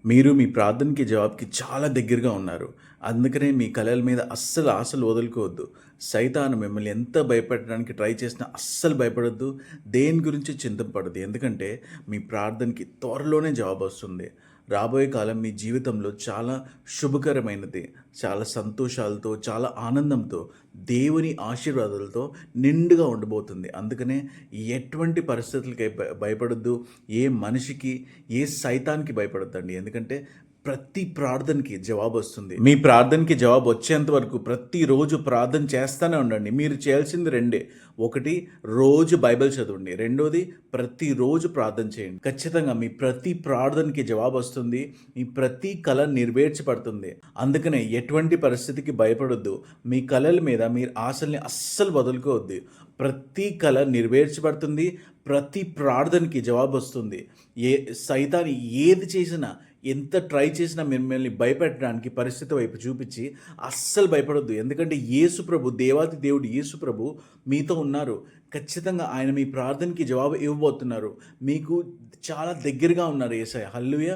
మీరు మీ ప్రార్థనకి జవాబుకి చాలా దగ్గరగా ఉన్నారు. అందుకనే మీ కలల మీద అస్సలు ఆశలు వదులుకోవద్దు. సైతాను మిమ్మల్ని ఎంత భయపెట్టడానికి ట్రై చేసినా అస్సలు భయపడొద్దు. దేని గురించి చింతపడొద్దు. ఎందుకంటే మీ ప్రార్థనకి త్వరలోనే జవాబొస్తుంది. రాబోయే కాలం మీ జీవితంలో చాలా శుభకరమైనది. చాలా సంతోషాలతో, చాలా ఆనందంతో, దేవుని ఆశీర్వాదాలతో నిండుగా ఉండబోతుంది. అందుకనే ఎటువంటి పరిస్థితులకి భయపడొద్దు. ఏ మనిషికి, ఏ సైతాన్‌కి భయపడొద్దండి. ఎందుకంటే ప్రతి ప్రార్థనకి జవాబొస్తుంది. మీ ప్రార్థనకి జవాబు వచ్చేంత వరకు ప్రతిరోజు ప్రార్థన చేస్తూనే ఉండండి. మీరు చేయాల్సింది రెండే. ఒకటి, రోజు బైబిల్ చదవండి. రెండోది, ప్రతిరోజు ప్రార్థన చేయండి. ఖచ్చితంగా మీ ప్రతి ప్రార్థనకి జవాబొస్తుంది. మీ ప్రతి కల నెరవేర్చబడుతుంది. అందుకనే ఎటువంటి పరిస్థితికి భయపడొద్దు. మీ కలల మీద మీరు ఆశల్ని అస్సలు వదులుకోవద్దు. ప్రతి కల నెరవేర్చబడుతుంది. ప్రతి ప్రార్థనకి జవాబొస్తుంది. సైతాను ఏది చేసినా, ఎంత ట్రై చేసినా మిమ్మల్ని భయపెట్టడానికి పరిస్థితి వైపు చూపించి అస్సలు భయపడొద్దు. ఎందుకంటే యేసు ప్రభు, దేవాతి దేవుడు యేసు ప్రభు మీతో ఉన్నారు. ఖచ్చితంగా ఆయన మీ ప్రార్థనకి జవాబు ఇవ్వబోతున్నారు. మీకు చాలా దగ్గరగా ఉన్నారు యేసయ్య. హల్లెలూయా.